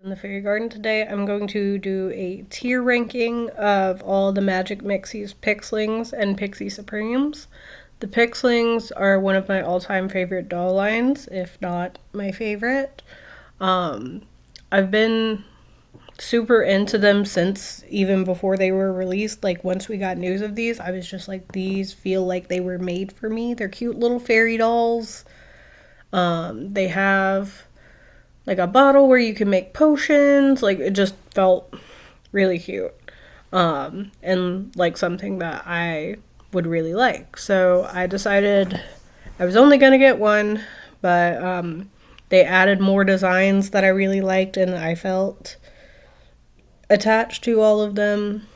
In the Fairy Garden today, I'm going to do a tier ranking of all the Magic Mixies Pixlings and Pixie Supremes. The Pixlings are one of my all-time favorite doll lines, if not my favorite. I've been super into them since even before they were released. Like, once we got news of these, I was just like, these feel like they were made for me. They're cute little fairy dolls. They have like a bottle where you can make potions. Like, it just felt really cute. And like something that I would really like. So I decided I was only gonna get one, but they added more designs that I really liked, and I felt attached to all of them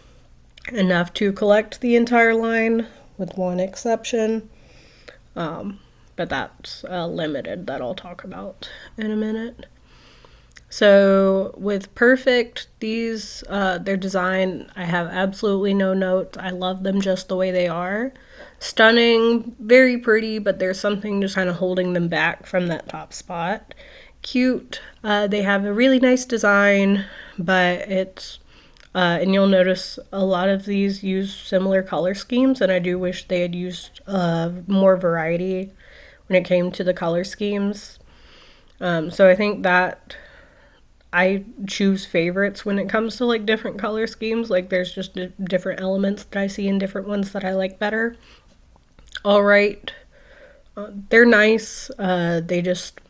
enough to collect the entire line, with one exception. But that's limited, that I'll talk about in a minute. So with Perfect, these, their design, I have absolutely no notes. I love them just the way they are. Stunning, very pretty, but there's something just kind of holding them back from that top spot. Cute. They have a really nice design, but it's, and you'll notice a lot of these use similar color schemes, and I do wish they had used more variety when it came to the color schemes. So I think that I choose favorites when it comes to like different color schemes. Like, there's just different elements that I see in different ones that I like better. All right, they're nice. They just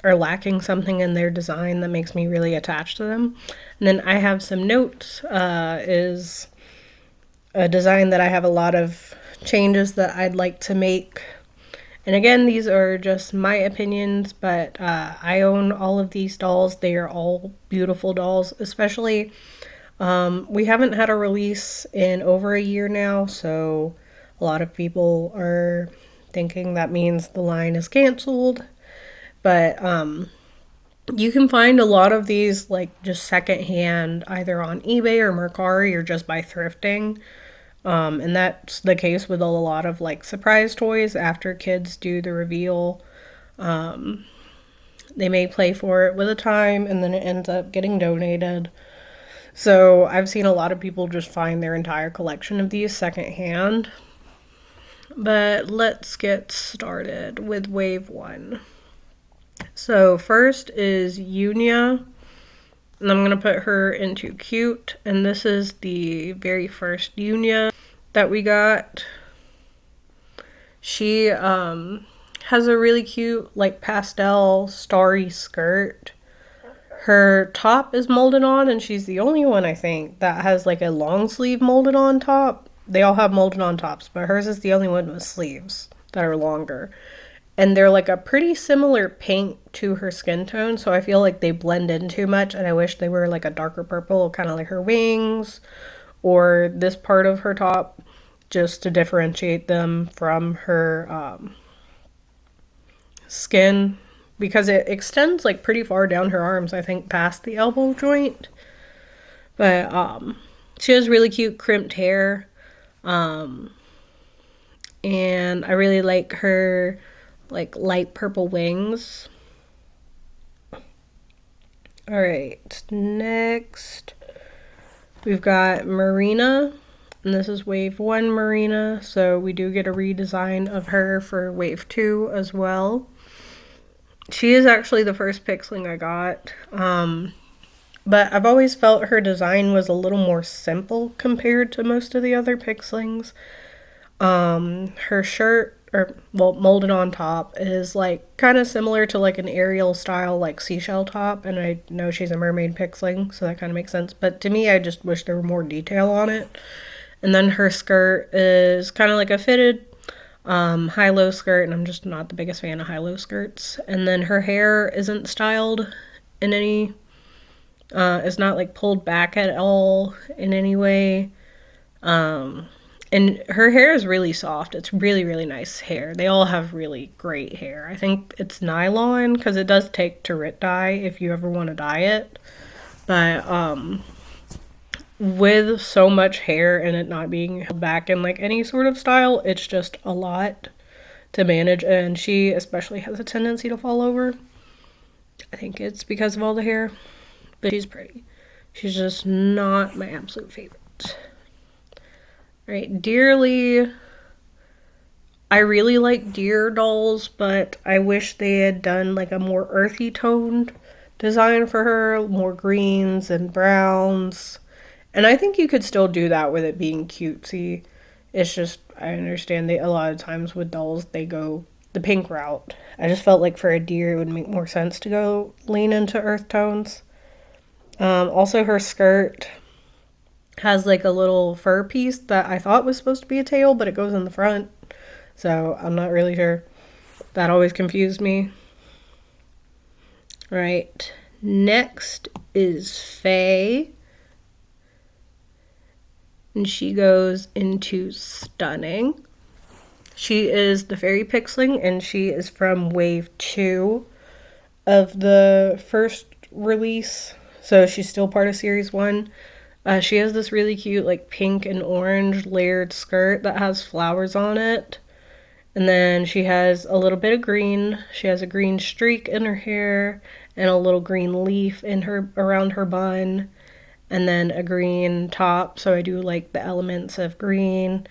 are lacking something in their design that makes me really attached to them. And then I have some notes. Is a design that I have a lot of changes that I'd like to make. And again, these are just my opinions, but I own all of these dolls. They are all beautiful dolls, especially we haven't had a release in over a year now, so a lot of people are thinking that means the line is canceled. But you can find a lot of these like just secondhand, either on eBay or Mercari or just by thrifting. And that's the case with a lot of like surprise toys after kids do the reveal. They may play for it with a time and then it ends up getting donated. So I've seen a lot of people just find their entire collection of these secondhand. But let's get started with wave one. So first is Unia. And I'm going to put her into cute. And this is the very first Unia that we got. She has a really cute like pastel starry skirt. Her top is molded on, and she's the only one, I think, that has like a long sleeve molded on top. They all have molded on tops, but hers is the only one with sleeves that are longer. And they're like a pretty similar pink to her skin tone, so I feel like they blend in too much, and I wish they were like a darker purple, kind of like her wings or this part of her top, just to differentiate them from her skin, because it extends like pretty far down her arms, I think past the elbow joint. But she has really cute crimped hair, and I really like her like light purple wings. Alright, next we've got Marina, and this is wave one Marina, so we do get a redesign of her for wave two as well. She is actually the first Pixling I got, but I've always felt her design was a little more simple compared to most of the other Pixlings. Her shirt, or well, molded on top, is like kind of similar to like an Ariel style like seashell top, and I know she's a mermaid Pixling, so that kind of makes sense, but to me I just wish there were more detail on it. And then her skirt is kind of like a fitted high-low skirt, and I'm just not the biggest fan of high-low skirts. And then her hair isn't styled in any, it's not like pulled back at all in any way. And her hair is really soft. It's really, really nice hair. They all have really great hair. I think it's nylon, because it does take Turret dye if you ever want to dye it. But with so much hair and it not being held back in like any sort of style, it's just a lot to manage, and she especially has a tendency to fall over. I think it's because of all the hair. but she's pretty. She's just not my absolute favorite. Right, Dearly. I really like deer dolls, but I wish they had done like a more earthy toned design for her, more greens and browns. And I think you could still do that with it being cutesy. It's just, I understand they, a lot of times with dolls, they go the pink route. I just felt like for a deer, it would make more sense to go lean into earth tones. Also, her skirt has like a little fur piece that I thought was supposed to be a tail, but it goes in the front. So I'm not really sure. That always confused me. Right. Next is Faye. And she goes into Stunning. She is the fairy pixeling, and she is from wave 2 of the first release. So she's still part of series 1. She has this really cute like pink and orange layered skirt that has flowers on it. And then she has a little bit of green. She has a green streak in her hair and a little green leaf in her around her bun. And then a green top. So I do like the elements of green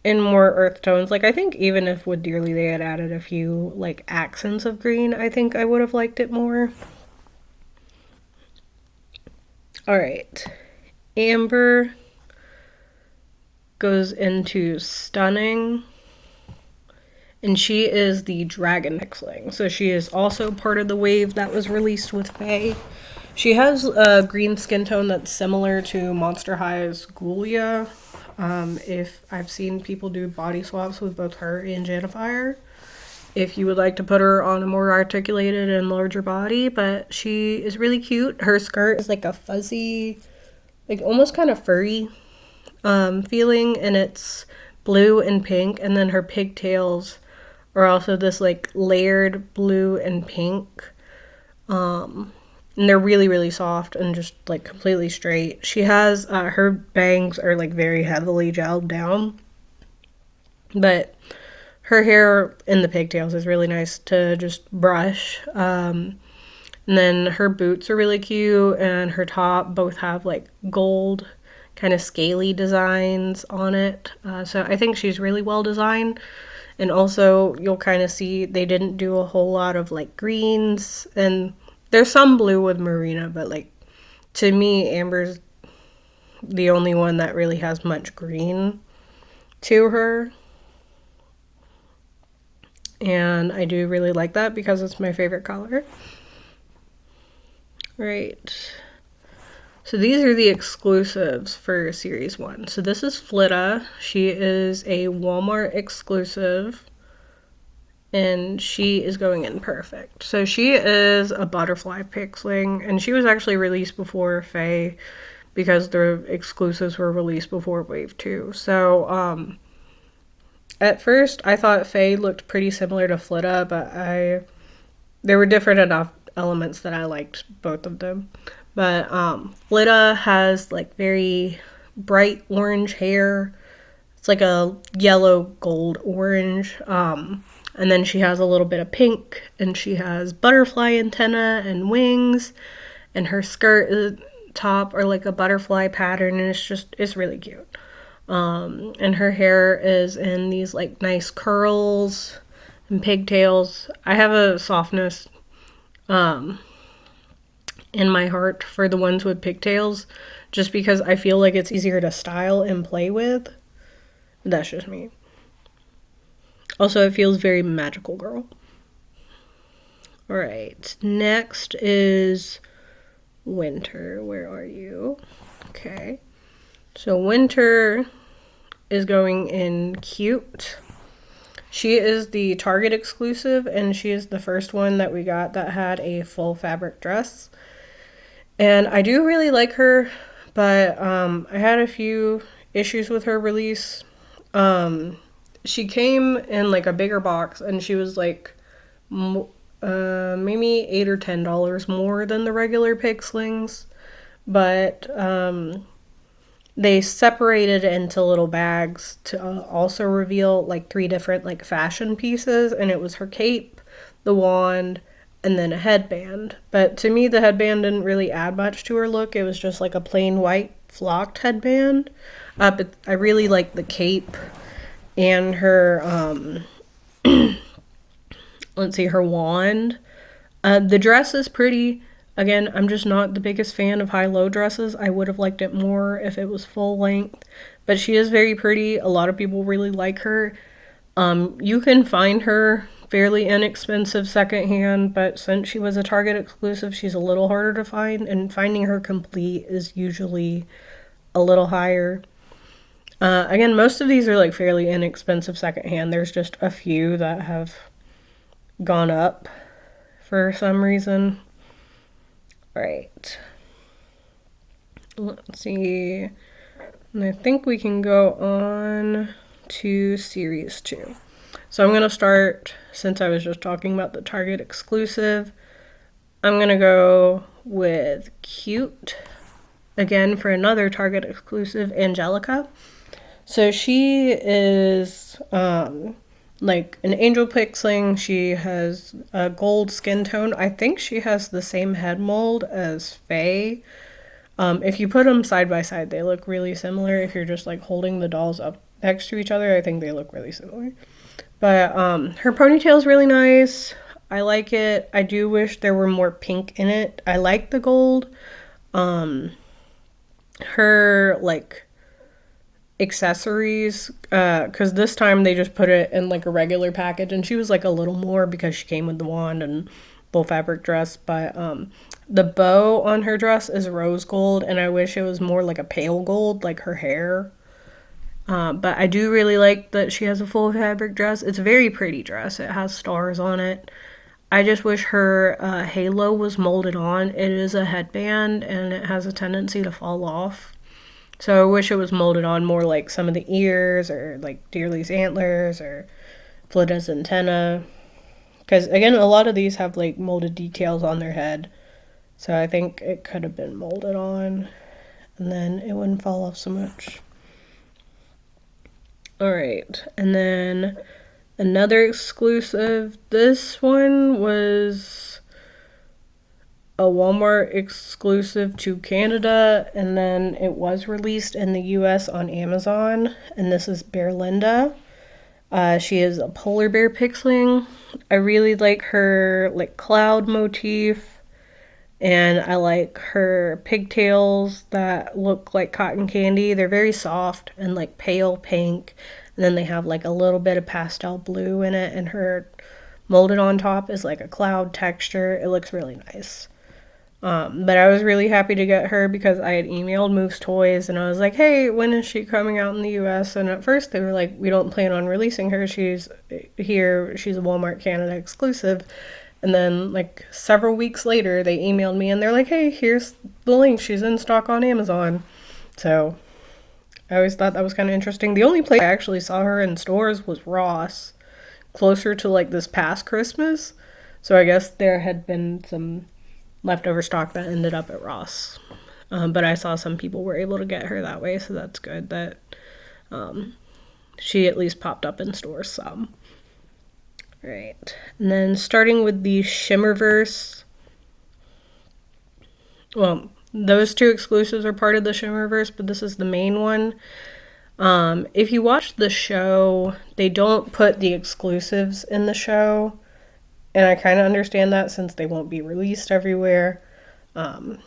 in more earth tones. Like I think even if with Dearly they had added a few like accents of green, I think I would have liked it more. Alright. Amber goes into Stunning. And she is the Dragon Pixling. So she is also part of the wave that was released with Faye. She has a green skin tone that's similar to Monster High's Ghoulia. If I've seen people do body swaps with both her and Janifier. If you would like to put her on a more articulated and larger body. But she is really cute. Her skirt is like a fuzzy, like almost kind of furry feeling. And it's blue and pink. And then her pigtails are also this like layered blue and pink. And they're really, really soft and just like completely straight. She has, her bangs are like very heavily gelled down. But her hair in the pigtails is really nice to just brush. And then her boots are really cute, and her top both have like gold kind of scaly designs on it. So I think she's really well designed. And also, you'll kind of see they didn't do a whole lot of like greens, and there's some blue with Marina, but like to me, Amber's the only one that really has much green to her. And I do really like that because it's my favorite color. Right. So these are the exclusives for Series 1. So this is Flitta. She is a Walmart exclusive. And she is going in perfect. So she is a butterfly pixeling. And she was actually released before Faye because the exclusives were released before Wave 2. So at first I thought Faye looked pretty similar to Flitta, but there were different enough elements that I liked both of them. But Flitta has like very bright orange hair. It's like a yellow gold orange. And then she has a little bit of pink, and she has butterfly antenna and wings, and her skirt top are like a butterfly pattern, and it's really cute. And her hair is in these like nice curls and pigtails. I have a softness in my heart for the ones with pigtails, just because I feel like it's easier to style and play with. That's just me. Also, it feels very magical girl. Alright, next is Winter. Where are you? Okay. So Winter is going in Cute. She is the Target exclusive, and she is the first one that we got that had a full fabric dress. And I do really like her, but I had a few issues with her release. She came in like a bigger box, and she was like maybe $8 or $10 more than the regular Pixlings, but they separated into little bags to also reveal like 3 different like fashion pieces, and it was her cape, the wand, and then a headband. But to me, the headband didn't really add much to her look. It was just like a plain white flocked headband. But I really like the cape and her, let's see, her wand. The dress is pretty. Again, I'm just not the biggest fan of high-low dresses. I would have liked it more if it was full length. But she is very pretty. A lot of people really like her. You can find her fairly inexpensive secondhand, but since she was a Target exclusive, she's a little harder to find, and finding her complete is usually a little higher. Again, most of these are like fairly inexpensive secondhand. There's just a few that have gone up for some reason. All right. Let's see. And I think we can go on to series 2. So I'm going to start, since I was just talking about the Target exclusive, I'm going to go with Cute, again for another Target exclusive, Angelica. So she is like an angel pixeling. She has a gold skin tone. I think she has the same head mold as Faye. If you put them side by side, they look really similar. If you're just like holding the dolls up next to each other, I think they look really similar. But her ponytail is really nice. I like it. I do wish there were more pink in it. I like the gold. Her like accessories, because this time they just put it in like a regular package, and she was like a little more because she came with the wand and full fabric dress. But the bow on her dress is rose gold, and I wish it was more like a pale gold, like her hair. But I do really like that she has a full fabric dress. It's a very pretty dress. It has stars on it. I just wish her halo was molded on. It is a headband, and it has a tendency to fall off. So I wish it was molded on more like some of the ears, or like Dearly's antlers, or Flitta's antenna. Because, again, a lot of these have like molded details on their head. So I think it could have been molded on, and then it wouldn't fall off so much. Alright, and then another exclusive. This one was a Walmart exclusive to Canada, and then it was released in the US on Amazon, and this is Bearlinda. She is a polar bear pixeling. I really like her like cloud motif, and I like her pigtails that look like cotton candy. They're very soft and like pale pink, and then they have like a little bit of pastel blue in it, and her molded on top is like a cloud texture. It looks really nice. But I was really happy to get her because I had emailed Moose Toys and I was like, hey, when is she coming out in the US? And at first they were like, we don't plan on releasing her. She's here. She's a Walmart Canada exclusive. And then like several weeks later, they emailed me and they're like, hey, here's the link. She's in stock on Amazon. So I always thought that was kind of interesting. The only place I actually saw her in stores was Ross, closer to like this past Christmas. So I guess there had been some leftover stock that ended up at Ross. But I saw some people were able to get her that way, so that's good that she at least popped up in stores some. Right. And then starting with the Shimmerverse. Well, those two exclusives are part of the Shimmerverse, but this is the main one. If you watch the show, they don't put the exclusives in the show. And I kind of understand that since they won't be released everywhere. But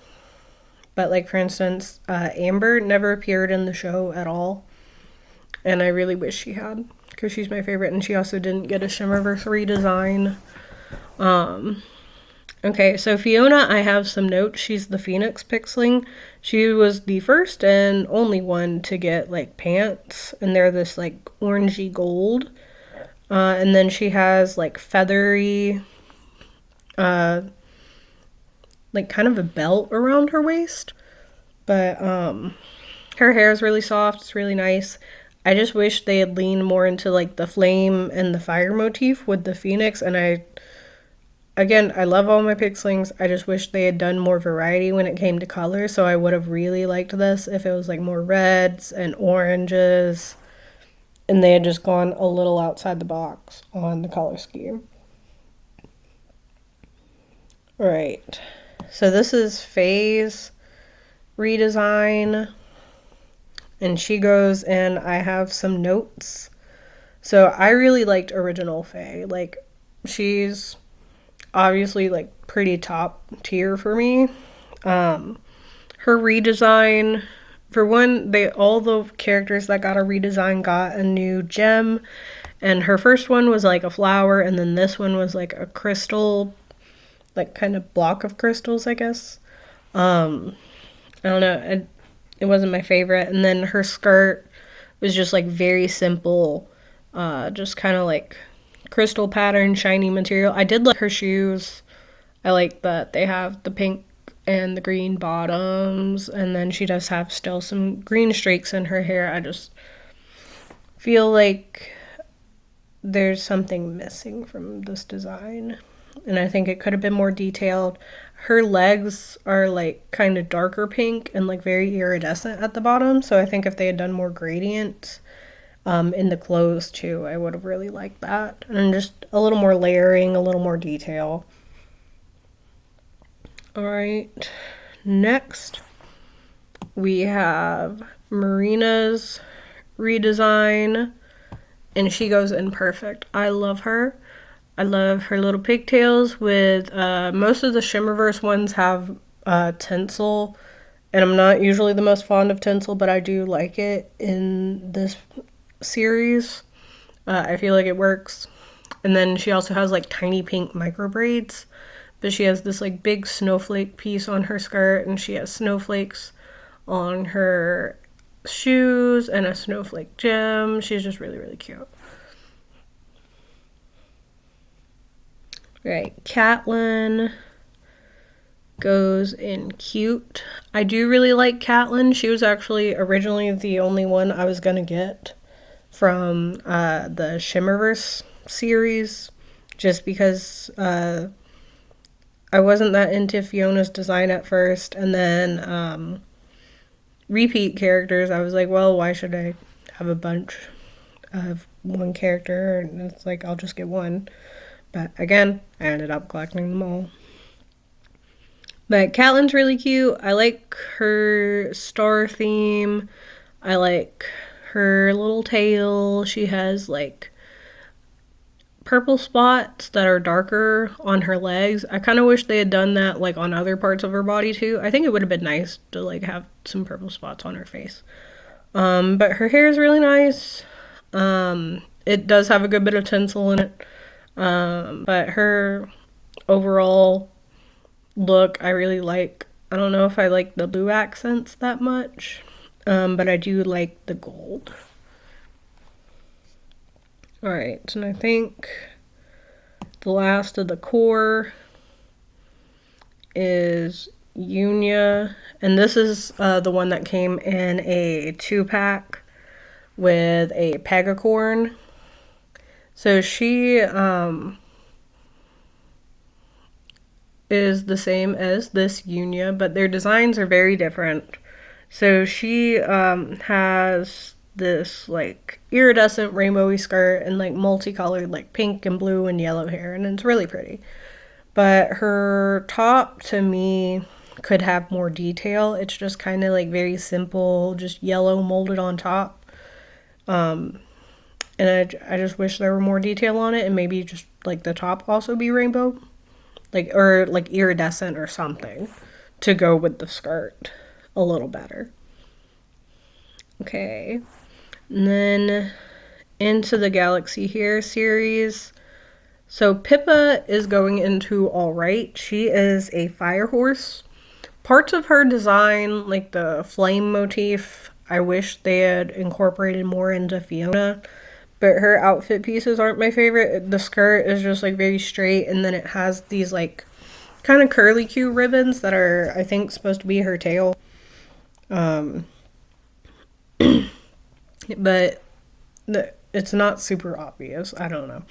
like, for instance, Amber never appeared in the show at all. And I really wish she had, because she's my favorite. And she also didn't get a Shimmerverse redesign. Okay, so Fiona, I have some notes. She's the Phoenix Pixeling. She was the first and only one to get like pants. And they're this like orangey gold. And then she has like feathery, like kind of a belt around her waist. But her hair is really soft. It's really nice. I just wish they had leaned more into like the flame and the fire motif with the Phoenix. And I love all my Pixlings. I just wish they had done more variety when it came to color. So I would have really liked this if it was like more reds and oranges. And they had just gone a little outside the box on the color scheme. Right. So this is Faye's redesign. And she goes, and I have some notes. So I really liked original Faye. Like, she's obviously like pretty top tier for me. Her redesign, for one, they all the characters that got a redesign got a new gem, and her first one was like a flower, and then this one was like a crystal, like kind of block of crystals, I guess. I don't know. It wasn't my favorite. And then her skirt was just like very simple, just kind of like crystal pattern, shiny material. I did like her shoes. I like that they have the pink and the green bottoms, and then she does have still some green streaks in her hair. I just feel like there's something missing from this design, and I think it could have been more detailed. Her legs are like kind of darker pink and like very iridescent at the bottom, so I think if they had done more gradient in the clothes too, I would have really liked that. And just a little more layering, a little more detail. Alright, next we have Marina's redesign, and she goes in perfect. I love her. I love her little pigtails with, most of the Shimmerverse ones have tinsel, and I'm not usually the most fond of tinsel, but I do like it in this series. I feel like it works. And then she also has like tiny pink micro braids, but she has this like big snowflake piece on her skirt, and she has snowflakes on her shoes and a snowflake gem. She's just really, really cute. Right, Catelyn goes in cute. I do really like Catelyn. She was actually originally the only one I was gonna get from the Shimmerverse series, just because I wasn't that into Fiona's design at first, and then repeat characters, I was like, well, why should I have a bunch of one character? And it's like, I'll just get one. But again, I ended up collecting them all. But Catelyn's really cute. I like her star theme. I like her little tail. She has like purple spots that are darker on her legs. I kind of wish they had done that like on other parts of her body too. I think it would have been nice to like have some purple spots on her face. But her hair is really nice. It does have a good bit of tinsel in it. But her overall look, I really like. I don't know if I like the blue accents that much, but I do like the gold. Alright, and I think the last of the core is Unia, and this is the one that came in a 2-pack with a pegacorn. So she is the same as this Unia, but their designs are very different. So she has this like iridescent rainbowy skirt and like multicolored like pink and blue and yellow hair, and it's really pretty. But her top to me could have more detail. It's just kind of like very simple, just yellow molded on top. And I just wish there were more detail on it, and maybe just like the top also be rainbow, like, or like iridescent or something to go with the skirt a little better. Okay, and then Into the Galaxy here series. So Pippa is going into Alright. She is a fire horse. Parts of her design, like the flame motif, I wish they had incorporated more into Fiona. But her outfit pieces aren't my favorite. The skirt is just like very straight, and then it has these like kind of curly Q ribbons that are, I think, supposed to be her tail. But it's not super obvious. I don't know.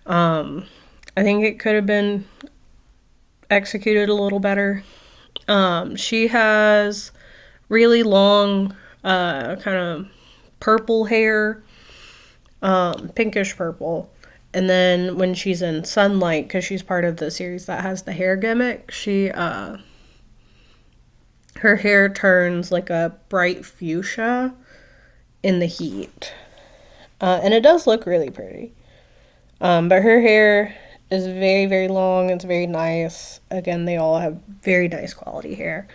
I think it could have been executed a little better. She has really long, kind of purple hair, pinkish purple, And then when she's in sunlight, because she's part of the series that has the hair gimmick, her hair turns like a bright fuchsia in the heat. And it does look really pretty. But her hair is very, very long. It's very nice. Again, they all have very nice quality hair.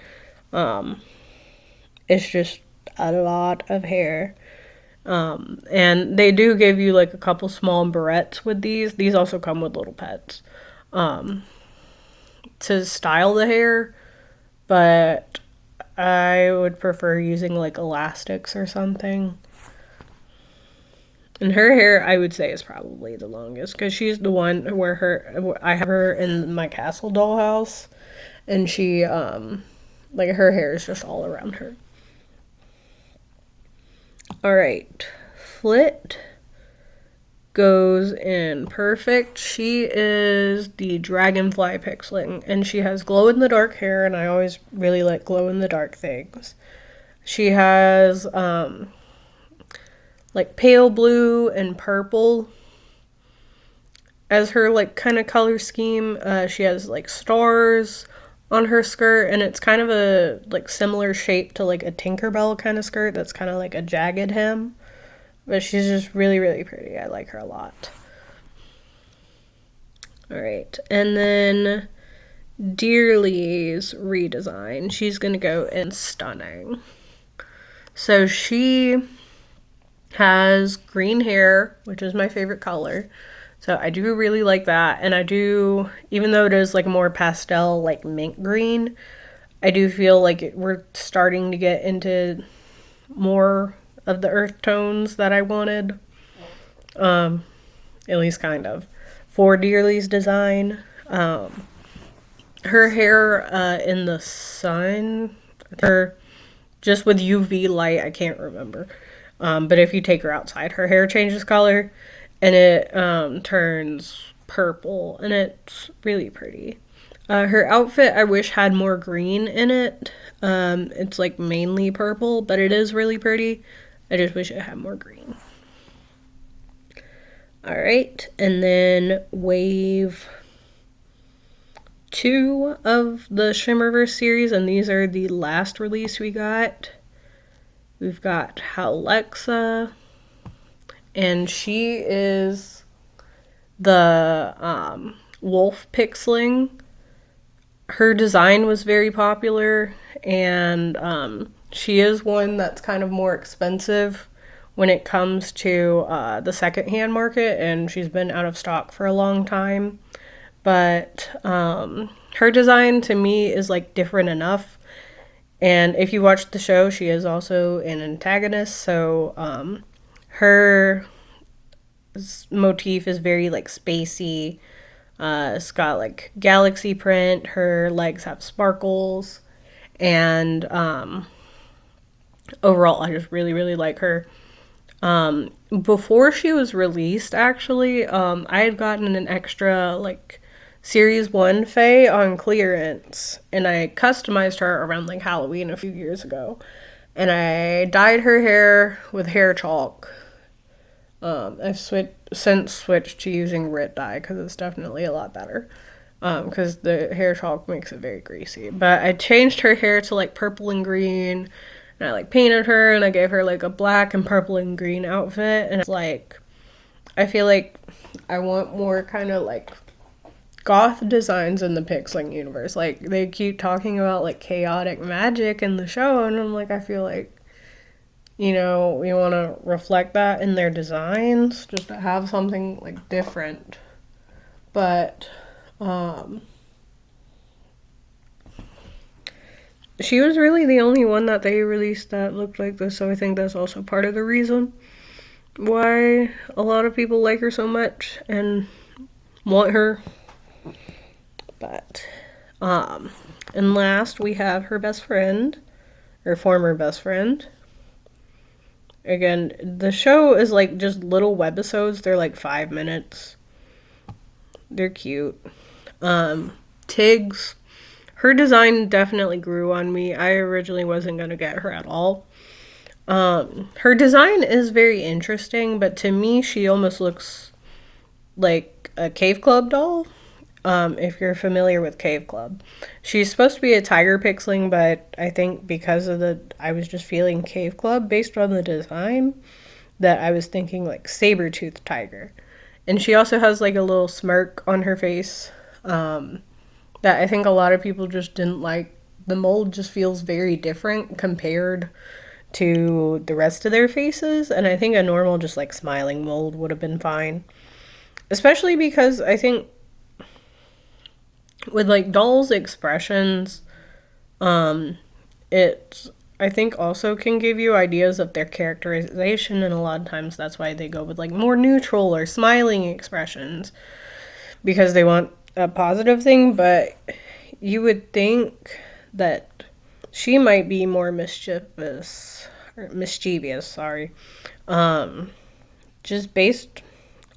It's just a lot of hair. And they do give you like a couple small barrettes with these. These also come with little pets to style the hair, but I would prefer using like elastics or something. And her hair, I would say, is probably the longest because she's the one where I have her in my castle dollhouse, and she like her hair is just all around her. All right, Flit goes in perfect. She is the dragonfly pixling, and she has glow in the dark hair, and I always really like glow in the dark things. She has like pale blue and purple as her like kind of color scheme. She has like stars on her skirt, and it's kind of a like similar shape to like a Tinkerbell kind of skirt that's kind of like a jagged hem. But she's just really, really pretty. I like her a lot. All right, and then Dearly's redesign. She's gonna go in stunning. So she has green hair, which is my favorite color. So I do really like that. And I do, even though it is like more pastel, like mint green, I do feel like we're starting to get into more of the earth tones that I wanted. At least kind of. For Dearly's design. Her hair in the sun, or just with UV light, I can't remember. But if you take her outside, her hair changes color and it turns purple, and it's really pretty. Her outfit, I wish had more green in it. It's like mainly purple, but it is really pretty. I just wish it had more green. All right, and then wave 2 of the Shimmerverse series, and these are the last release we got. We've got Halexa, and she is the wolf pixling. Her design was very popular, and she is one that's kind of more expensive when it comes to the secondhand market, and she's been out of stock for a long time. But her design to me is like different enough. And if you watch the show, she is also an antagonist, so her motif is very like spacey. It's got like galaxy print. Her legs have sparkles, and overall, I just really, really like her. Before she was released, actually, I had gotten an extra like Series 1 Fae on clearance, and I customized her around like Halloween a few years ago. And I dyed her hair with hair chalk. I've since switched to using Rit dye because it's definitely a lot better. Because the hair chalk makes it very greasy. But I changed her hair to like purple and green, and I like painted her, and I gave her like a black and purple and green outfit. And it's like, I feel like I want more kind of like goth designs in the Pixling universe. Like, they keep talking about like chaotic magic in the show, and I'm like, I feel like, you know, we want to reflect that in their designs, just to have something like different. But she was really the only one that they released that looked like this, so I think that's also part of the reason why a lot of people like her so much and want her. But and last we have her best friend, her former best friend. Again, the show is like just little webisodes. They're like 5 minutes. They're cute. Tiggs, her design definitely grew on me. I originally wasn't going to get her at all. Her design is very interesting, but to me she almost looks like a Cave Club doll. If you're familiar with Cave Club, she's supposed to be a tiger pixeling, but I think because of I was just feeling Cave Club based on the design, that I was thinking like saber-toothed tiger. And she also has like a little smirk on her face, that I think a lot of people just didn't like. The mold just feels very different compared to the rest of their faces, and I think a normal just like smiling mold would have been fine. Especially because I think with like dolls' expressions, it I think also can give you ideas of their characterization, and a lot of times that's why they go with like more neutral or smiling expressions because they want a positive thing. But you would think that she might be more mischievous, sorry, just based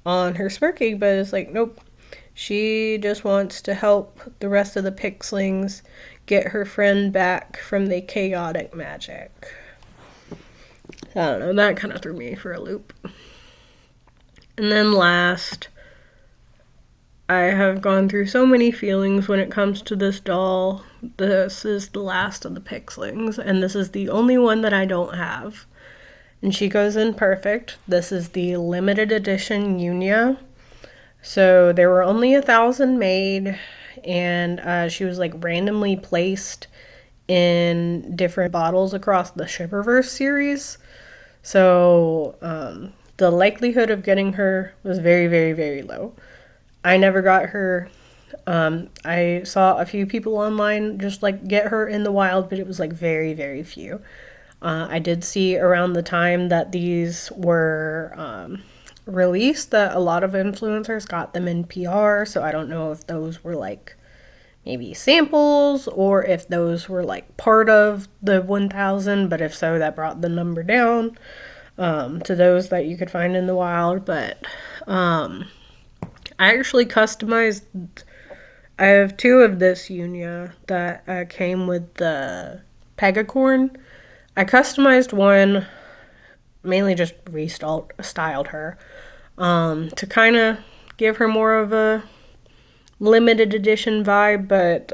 on her smirking. But it's like, nope, she just wants to help the rest of the Pixlings get her friend back from the chaotic magic. I don't know, that kind of threw me for a loop. And then last, I have gone through so many feelings when it comes to this doll. This is the last of the Pixlings, and this is the only one that I don't have. And she goes in perfect. This is the limited edition Unia. So there were only 1,000 made, and she was like randomly placed in different bottles across the Shipperverse series. So the likelihood of getting her was very, very, very low. I never got her. I saw a few people online just like get her in the wild, but it was like very, very few. I did see around the time that these were released that a lot of influencers got them in PR, so I don't know if those were like maybe samples or if those were like part of the 1,000, but if so, that brought the number down to those that you could find in the wild. But I actually customized. I have 2 of this Unia that came with the Pegacorn. I customized one, mainly just styled her, to kind of give her more of a limited edition vibe. But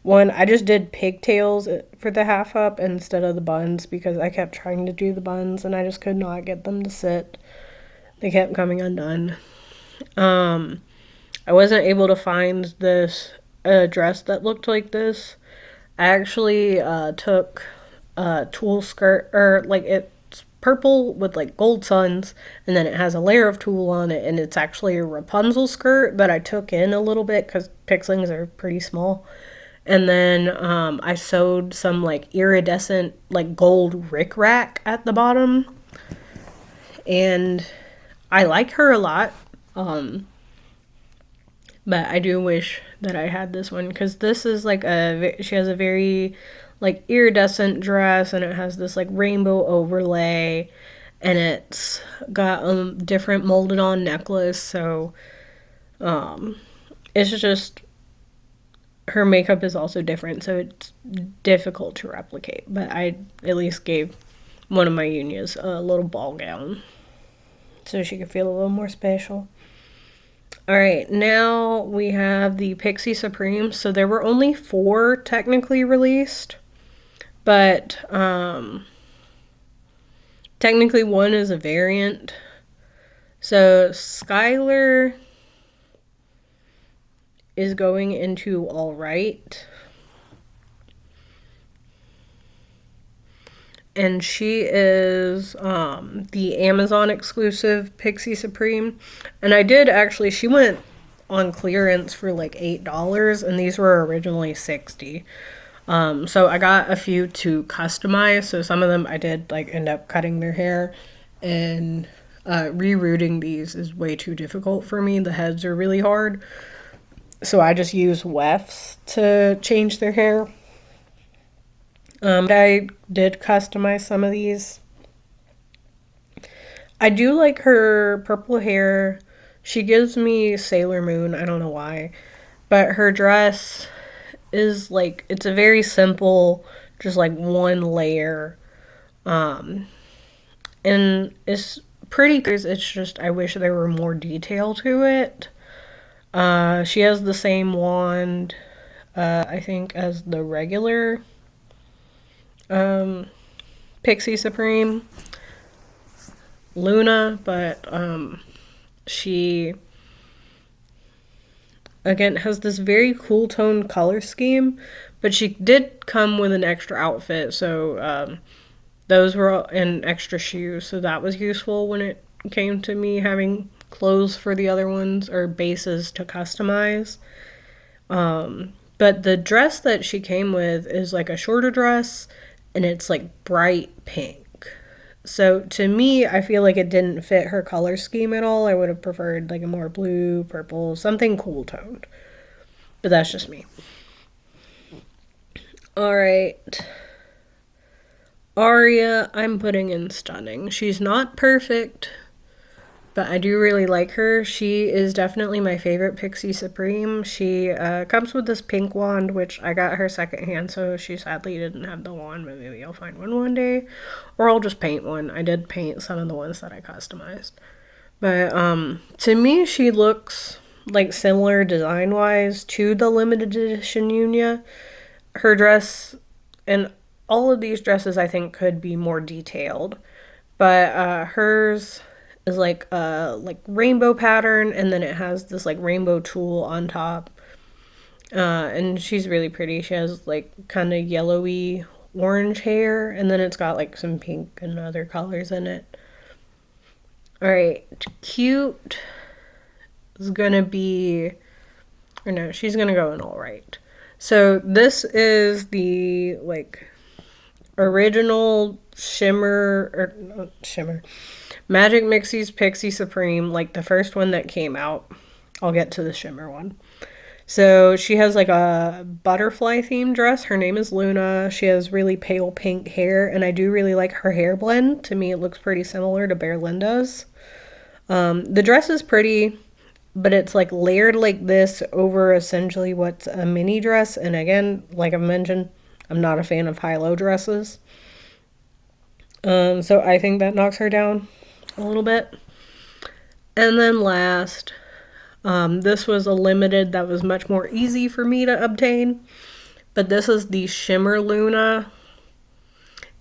one, I just did pigtails for the half up instead of the buns because I kept trying to do the buns and I just could not get them to sit. They kept coming undone. I wasn't able to find this dress that looked like this. I actually took a tulle skirt, or like it's purple with like gold suns, and then it has a layer of tulle on it, and it's actually a Rapunzel skirt that I took in a little bit because Pixlings are pretty small. And then I sewed some like iridescent like gold rickrack at the bottom, and I like her a lot. But I do wish that I had this one because this is like she has a very like iridescent dress, and it has this like rainbow overlay, and it's got a different molded on necklace. So it's just, her makeup is also different, so it's difficult to replicate. But I at least gave one of my Unias a little ball gown so she could feel a little more special. Alright, now we have the Pixie Supreme. So there were only 4 technically released, but technically 1 is a variant. So Skylar is going into All Right, and she is the Amazon exclusive Pixie Supreme. And I did actually, she went on clearance for like $8, and these were originally $60. So I got a few to customize. So some of them I did like end up cutting their hair, and rerouting these is way too difficult for me. The heads are really hard. So I just use wefts to change their hair. I did customize some of these. I do like her purple hair. She gives me Sailor Moon. I don't know why. But her dress is like, it's a very simple, just like one layer. And it's pretty. It's just I wish there were more detail to it. She has the same wand, I think, as the regular um, Pixie Supreme Luna, but she again has this very cool toned color scheme, but she did come with an extra outfit, so those were in extra shoes, so that was useful when it came to me having clothes for the other ones or bases to customize. But the dress that she came with is like a shorter dress and it's like bright pink. So to me, I feel like it didn't fit her color scheme at all. I would have preferred like a more blue, purple, something cool toned. But that's just me. All right. Aria, I'm putting in stunning. She's not perfect, but I do really like her. She is definitely my favorite Pixie Supreme. She comes with this pink wand, which I got her secondhand, so she sadly didn't have the wand, but maybe I'll find one day. Or I'll just paint one. I did paint some of the ones that I customized. But to me, she looks like similar design-wise to the limited edition Yunya. Her dress, and all of these dresses I think could be more detailed, but hers is like a like rainbow pattern, and then it has this like rainbow tulle on top, and she's really pretty. She has like kind of yellowy orange hair, and then it's got like some pink and other colors in it. All right, cute is gonna be, or no, she's gonna go in all right. So this is the like original shimmer or not shimmer Magic Mixies Pixie Supreme, like the first one that came out. I'll get to the shimmer one. So she has like a butterfly themed dress. Her name is Luna. She has really pale pink hair, and I do really like her hair blend. To me, it looks pretty similar to Bearlinda's. The dress is pretty, but it's like layered like this over essentially what's a mini dress. And again, like I've mentioned, I'm not a fan of high-low dresses. So I think that knocks her down a little bit. And then last, this was a limited that was much more easy for me to obtain. But this is the Shimmer Luna.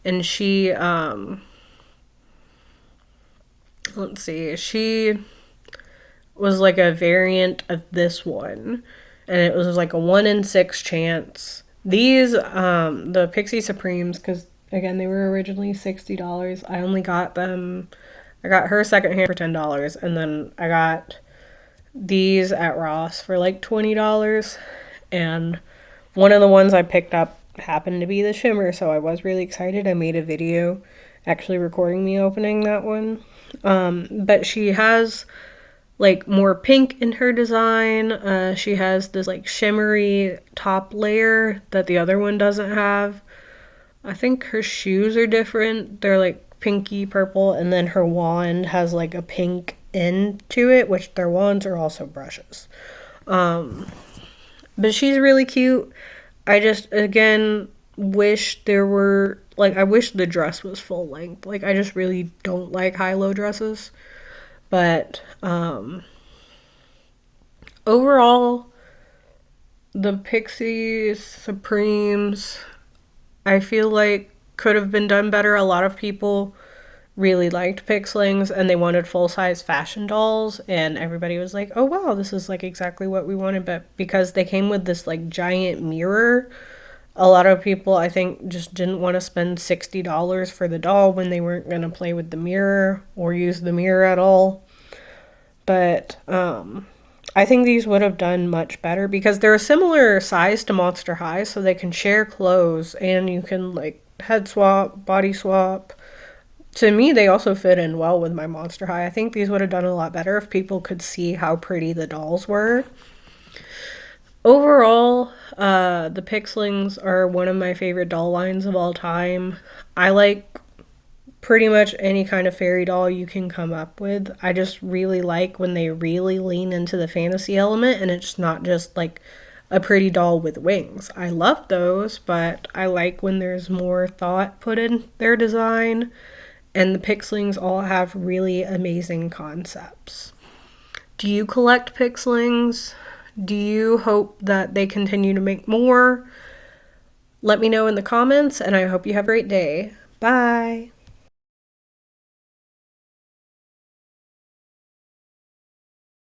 And she, let's see, she was like a variant of this one. And it was like a 1 in 6 chance. These, the Pixie Supremes, because again, they were originally $60. I only got them, I got her secondhand for $10, and then I got these at Ross for like $20. And one of the ones I picked up happened to be the shimmer, so I was really excited. I made a video actually recording me opening that one. But she has like more pink in her design. She has this like shimmery top layer that the other one doesn't have. I think her shoes are different. They're like pinky purple, and then her wand has like a pink end to it, which their wands are also brushes. But she's really cute. I just again wish there were like I wish the dress was full length. Like I just really don't like high-low dresses. But overall, the Pixies Supremes, I feel like could have been done better. A lot of people really liked Pixlings and they wanted full-size fashion dolls, and everybody was like, oh wow, this is like exactly what we wanted. But because they came with this like giant mirror, a lot of people I think just didn't want to spend $60 for the doll when they weren't going to play with the mirror or use the mirror at all. But I think these would have done much better because they're a similar size to Monster High, so they can share clothes and you can like head swap, body swap. To me, they also fit in well with my Monster High. I think these would have done a lot better if people could see how pretty the dolls were. Overall, the Pixlings are one of my favorite doll lines of all time. I like pretty much any kind of fairy doll you can come up with. I just really like when they really lean into the fantasy element and it's not just like a pretty doll with wings. I love those, but I like when there's more thought put in their design. and the Pixlings all have really amazing concepts. Do you collect Pixlings? Do you hope that they continue to make more? Let me know in the comments, and I hope you have a great day. Bye!